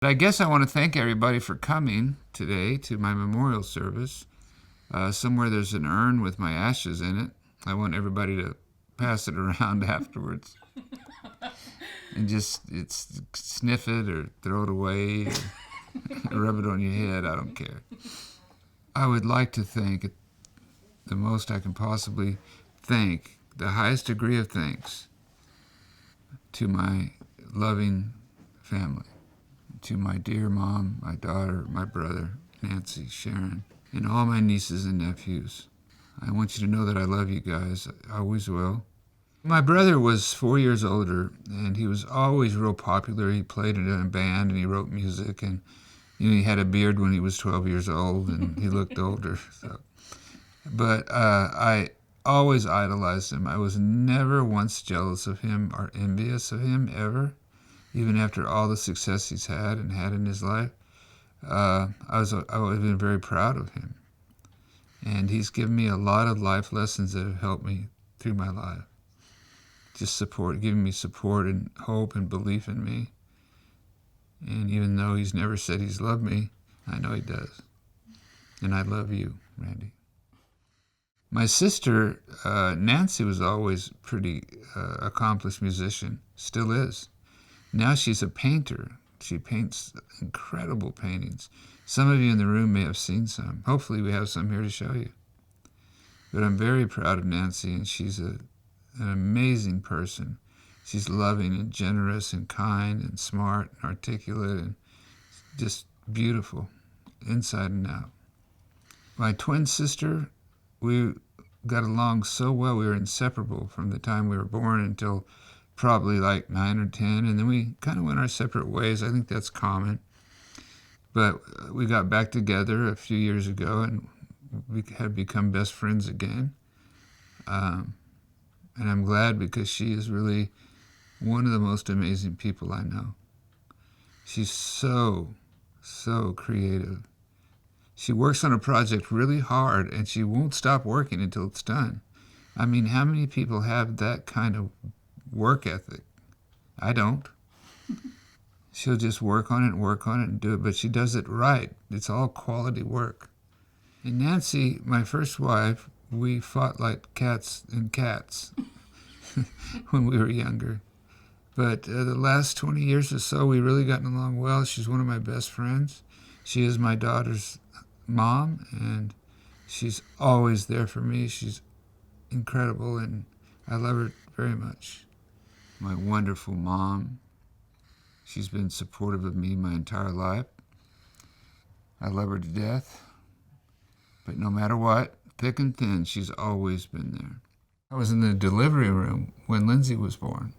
But I guess I want to thank everybody for coming today to my memorial service. Somewhere there's an urn with my ashes in it. I want everybody to pass it around afterwards and just sniff it or throw it away or rub it on your head. I don't care. I would like to thank the most I can possibly thank, the highest degree of thanks, to my loving family, to my dear mom, my daughter, my brother, Nancy, Sharon, and all my nieces and nephews. I want you to know that I love you guys. I always will. My brother was 4 years older, and he was always real popular. He played in a band, and he wrote music, and he had a beard when he was 12 years old, and he looked older. But I always idolized him. I was never once jealous of him or envious of him, ever. Even after all the success he's had in his life, I've been very proud of him. And he's given me a lot of life lessons that have helped me through my life. Just giving me support and hope and belief in me. And even though he's never said he's loved me, I know he does. And I love you, Randy. My sister, Nancy, was always a pretty accomplished musician, still is. Now she's a painter. She paints incredible paintings. Some of you in the room may have seen some. Hopefully we have some here to show you. But I'm very proud of Nancy, and she's an amazing person. She's loving and generous and kind and smart and articulate and just beautiful, inside and out. My twin sister, we got along so well. We were inseparable from the time we were born until probably like 9 or 10, and then we kind of went our separate ways. I think that's common. But we got back together a few years ago, and we have become best friends again. And I'm glad, because she is really one of the most amazing people I know. She's so creative. She works on a project really hard, and she won't stop working until it's done. I mean, how many people have that kind of work ethic? I don't. She'll just work on it and do it, but she does it right. It's all quality work. And Nancy, my first wife, we fought like cats and cats when we were younger. But the last 20 years or so, we've really gotten along well. She's one of my best friends. She is my daughter's mom, and she's always there for me. She's incredible, and I love her very much. My wonderful mom. She's been supportive of me my entire life. I love her to death. But no matter what, thick and thin, she's always been there. I was in the delivery room when Lindsay was born.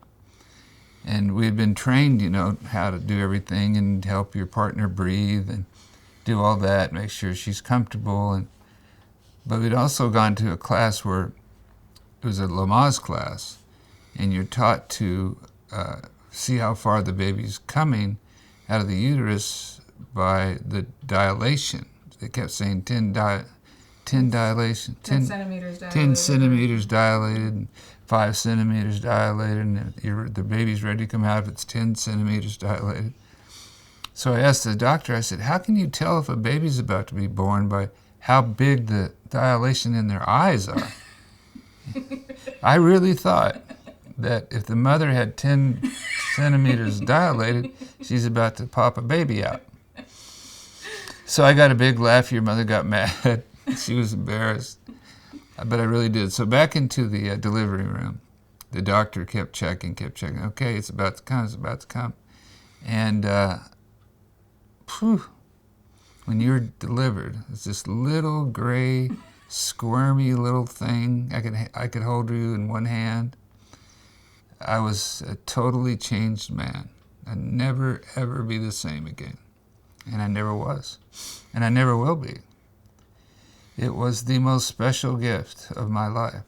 And we had been trained, how to do everything and help your partner breathe and do all that, make sure she's comfortable. But we'd also gone to a class where it was a Lamaze class, and you're taught to see how far the baby's coming out of the uterus by the dilation. They kept saying 10 dilation. 10 centimeters dilated. 10 centimeters dilated, and 5 centimeters dilated, and the baby's ready to come out if it's 10 centimeters dilated. So I asked the doctor, I said, how can you tell if a baby's about to be born by how big the dilation in their eyes are? I really thought that if the mother had 10 centimeters dilated, she's about to pop a baby out. So I got a big laugh. Your mother got mad. She was embarrassed. But I really did. So back into the delivery room, the doctor kept checking. Okay, it's about to come. And when you're delivered, it's this little gray, squirmy little thing. I could hold you in one hand. I was a totally changed man. I'd never, ever be the same again. And I never was. And I never will be. It was the most special gift of my life.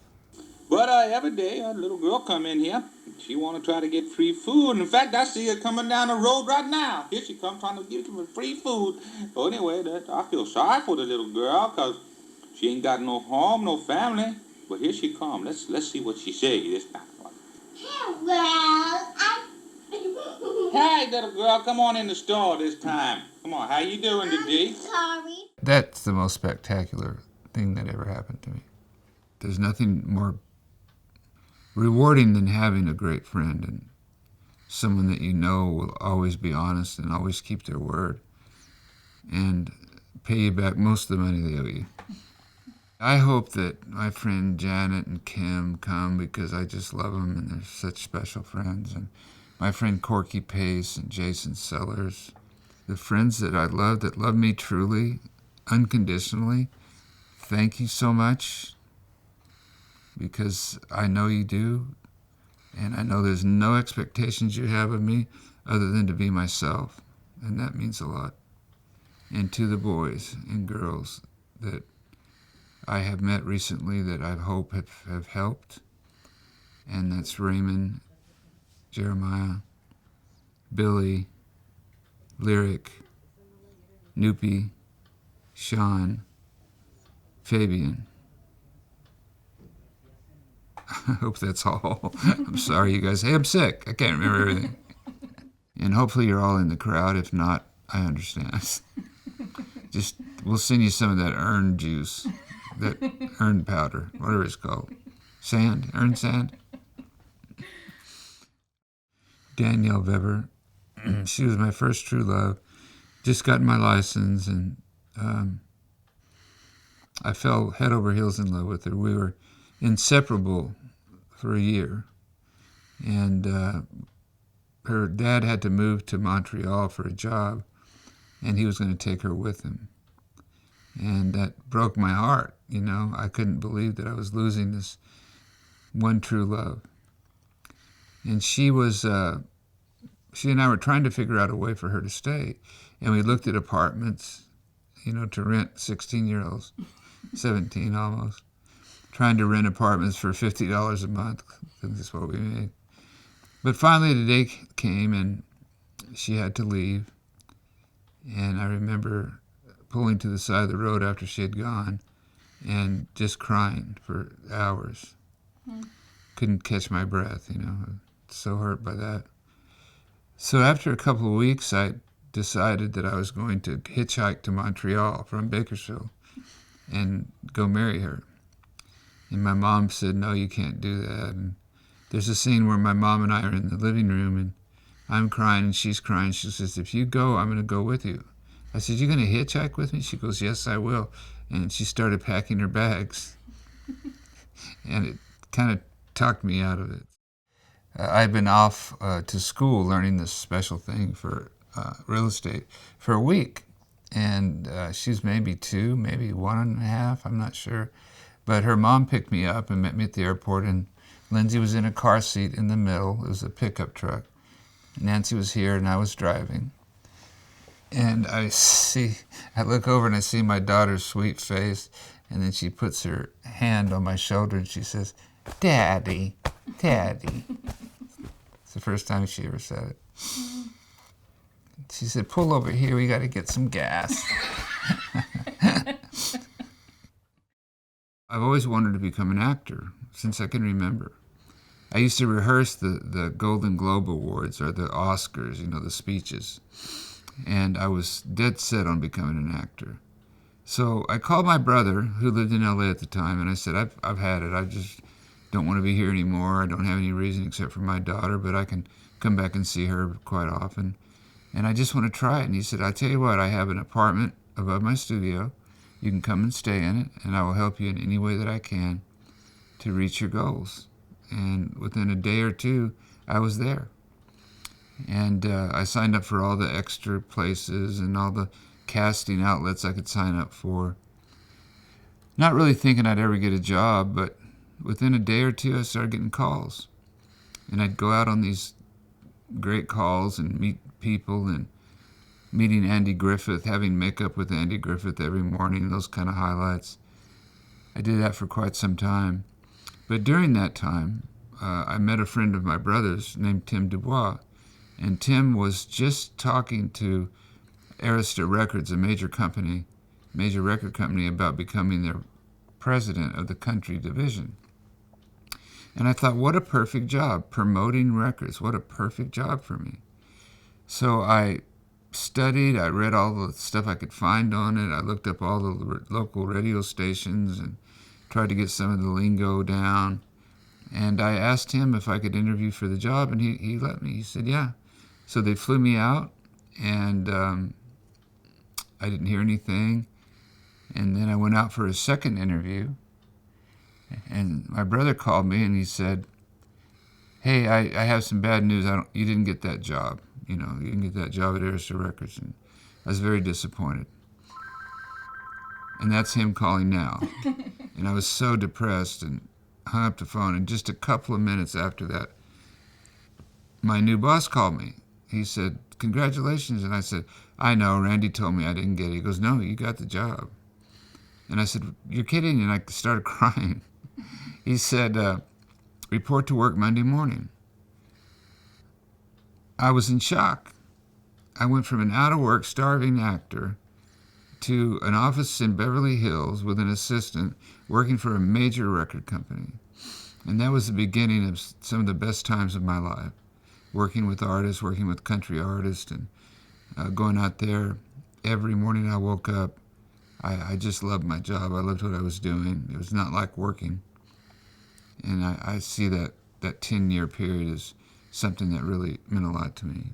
But every day a little girl come in here. She want to try to get free food. In fact, I see her coming down the road right now. Here she comes trying to give me free food. So anyway, I feel sorry for the little girl because she ain't got no home, no family. But here she comes. Let's see what she say this time. Well, Hey, little girl, come on in the store this time. Come on, how you doing today? Sorry. That's the most spectacular thing that ever happened to me. There's nothing more rewarding than having a great friend and someone that you know will always be honest and always keep their word and pay you back most of the money they owe you. I hope that my friend Janet and Kim come because I just love them and they're such special friends. And my friend Corky Pace and Jason Sellers, the friends that I love, that love me truly, unconditionally. Thank you so much because I know you do. And I know there's no expectations you have of me other than to be myself. And that means a lot. And to the boys and girls that I have met recently that I hope have helped. And that's Raymond, Jeremiah, Billy, Lyric, Noopy, Sean, Fabian. I hope that's all. I'm sorry, you guys. Hey, I'm sick. I can't remember everything. And hopefully you're all in the crowd. If not, I understand. Just, we'll send you some of that urn juice, that urn powder, whatever it's called. Sand, urn sand. Danielle Weber. She was my first true love. Just got my license, and I fell head over heels in love with her. We were inseparable for a year, and her dad had to move to Montreal for a job, and he was going to take her with him. And that broke my heart, you know. I couldn't believe that I was losing this one true love. And she and I were trying to figure out a way for her to stay. And we looked at apartments, you know, to rent 16-year-olds, 17 almost, trying to rent apartments for $50 a month. That's what we made. But finally the day came and she had to leave. And I remember pulling to the side of the road after she had gone and just crying for hours. Couldn't catch my breath, you know. So hurt by that. So after a couple of weeks, I decided that I was going to hitchhike to Montreal from Bakersfield and go marry her. And my mom said, no, you can't do that. And there's a scene where my mom and I are in the living room, and I'm crying and she's crying. She says, if you go, I'm going to go with you. I said, you're going to hitchhike with me? She goes, yes, I will. And she started packing her bags. And it kind of talked me out of it. I'd been off to school learning this special thing for real estate for a week. And she's maybe 2, maybe 1.5, I'm not sure. But her mom picked me up and met me at the airport, and Lindsay was in a car seat in the middle. It was a pickup truck. Nancy was here, and I was driving. And I look over and I see my daughter's sweet face, and then she puts her hand on my shoulder and she says, Daddy, Daddy. It's the first time she ever said it. She said, pull over here, we got to get some gas. I've always wanted to become an actor since I can remember. I used to rehearse the Golden Globe Awards or the Oscars, you know, the speeches. And I was dead set on becoming an actor. So I called my brother, who lived in LA at the time, and I said, I've had it. I just don't want to be here anymore. I don't have any reason except for my daughter, but I can come back and see her quite often. And I just want to try it. And he said, I'll tell you what, I have an apartment above my studio. You can come and stay in it, and I will help you in any way that I can to reach your goals. And within a day or two, I was there. And I signed up for all the extra places and all the casting outlets I could sign up for. Not really thinking I'd ever get a job, but within a day or two, I started getting calls. And I'd go out on these great calls and meet people, and meeting Andy Griffith, having makeup with Andy Griffith every morning, those kind of highlights. I did that for quite some time. But during that time, I met a friend of my brother's named Tim Dubois. And Tim was just talking to Arista Records, a major record company, about becoming their president of the country division. And I thought, what a perfect job, promoting records. What a perfect job for me. So I studied, I read all the stuff I could find on it. I looked up all the local radio stations and tried to get some of the lingo down. And I asked him if I could interview for the job, and he let me. He said, yeah. So they flew me out, and I didn't hear anything. And then I went out for a second interview, and my brother called me, and he said, hey, I have some bad news. You didn't get that job. You didn't get that job at Arista Records. And I was very disappointed. And that's him calling now. And I was so depressed and hung up the phone. And just a couple of minutes after that, my new boss called me. He said, congratulations. And I said, I know, Randy told me I didn't get it. He goes, no, you got the job. And I said, you're kidding? And I started crying. He said, report to work Monday morning. I was in shock. I went from an out-of-work, starving actor to an office in Beverly Hills with an assistant working for a major record company. And that was the beginning of some of the best times of my life, working with artists, working with country artists, and going out there. Every morning I woke up, I just loved my job. I loved what I was doing. It was not like working. And I see that 10-year period as something that really meant a lot to me.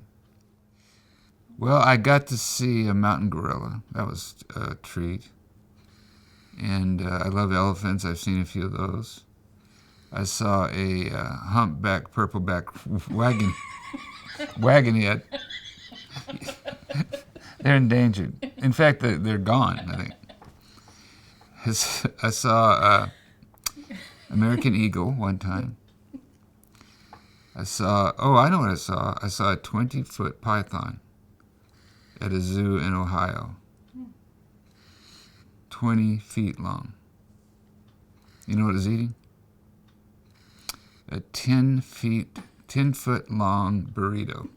Well, I got to see a mountain gorilla. That was a treat. And I love elephants. I've seen a few of those. I saw a humpback, purpleback wagonhead. They're endangered. In fact, they're gone, I think. I saw American eagle one time. I know what I saw. I saw a 20-foot python at a zoo in Ohio. 20 feet long. You know what it was eating? A 10-foot long burrito.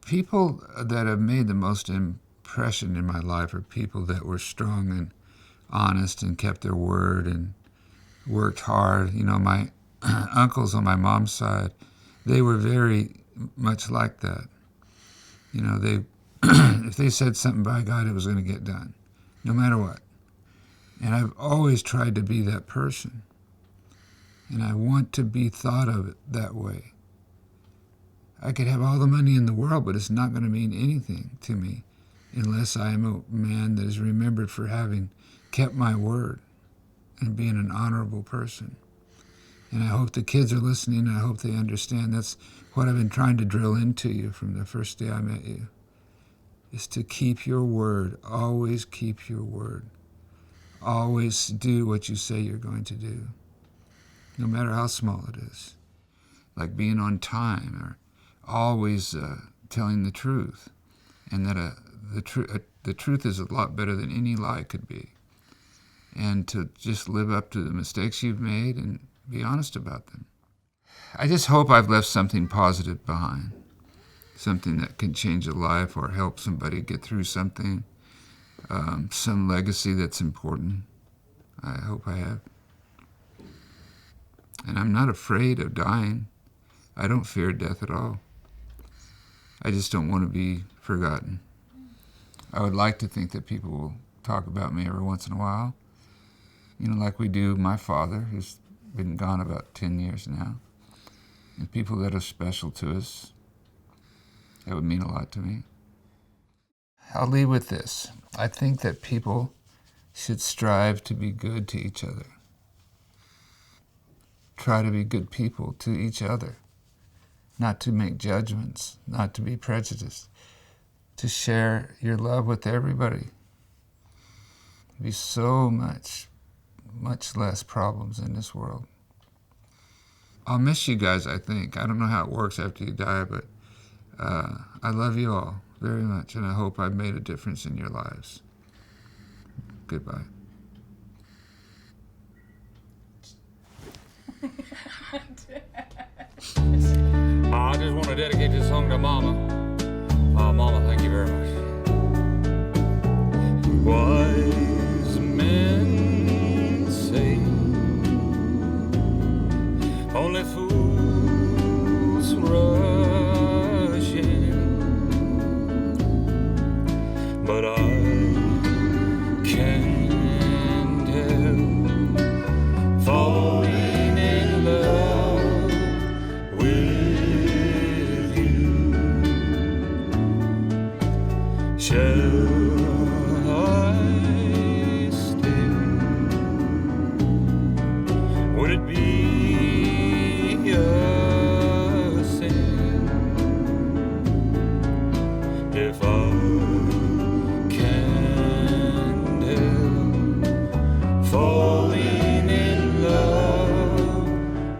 People that have made the most impression in my life are people that were strong and honest and kept their word and worked hard. My uncles on my mom's side, they were very much like that. They if they said something, by God, it was going to get done, no matter what. And I've always tried to be that person. And I want to be thought of that way. I could have all the money in the world, but it's not going to mean anything to me unless I am a man that is remembered for having kept my word and being an honorable person. And I hope the kids are listening, and I hope they understand that's what I've been trying to drill into you from the first day I met you, is to keep your word. Always keep your word. Always do what you say you're going to do, no matter how small it is. Like being on time, or always telling the truth. And that the truth is a lot better than any lie could be. And to just live up to the mistakes you've made and be honest about them. I just hope I've left something positive behind, something that can change a life or help somebody get through something, some legacy that's important. I hope I have. And I'm not afraid of dying. I don't fear death at all. I just don't want to be forgotten. I would like to think that people will talk about me every once in a while, like we do my father, who's been gone about 10 years now, and people that are special to us. That would mean a lot to me. I'll leave with this. I think that people should strive to be good to each other. Try to be good people to each other. Not to make judgments, not to be prejudiced. To share your love with everybody. Be so much less problems in this world. I'll miss you guys, I think. I don't know how it works after you die, but I love you all very much, and I hope I've made a difference in your lives. Goodbye. I just want to dedicate this song to Mama. Mama, thank you very much. Wise men say only fools rush in but I can't help falling in love with you. Shall I stay? Would it be a sin if I can't help falling in love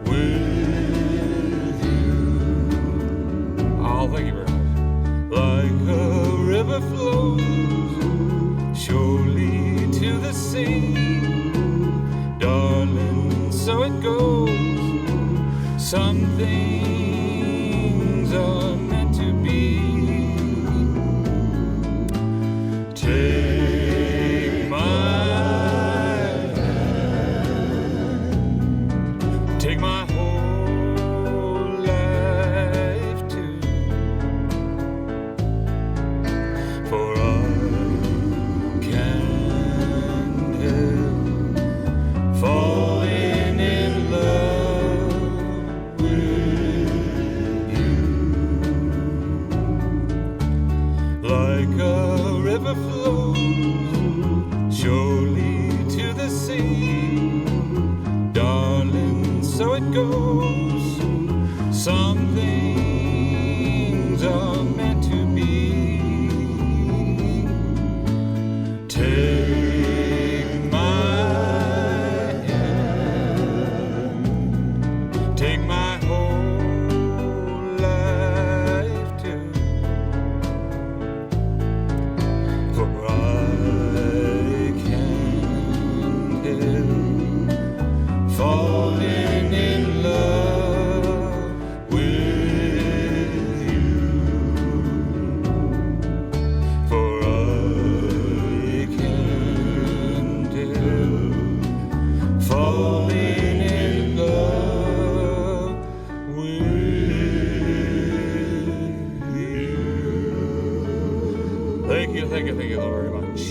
with you? Oh, thank you very much. Like a river flows surely to the sea, darling, so it goes. Some things are meant to be. Take my hand, take my whole life too, for I can't help falling in love with you. Like a river flows surely to the sea, darling, so it goes. Some things are meant to be. Take my hand, take my whole life too, for I can't help falling in love with you, for I can't help falling in love with you. Thank you very much.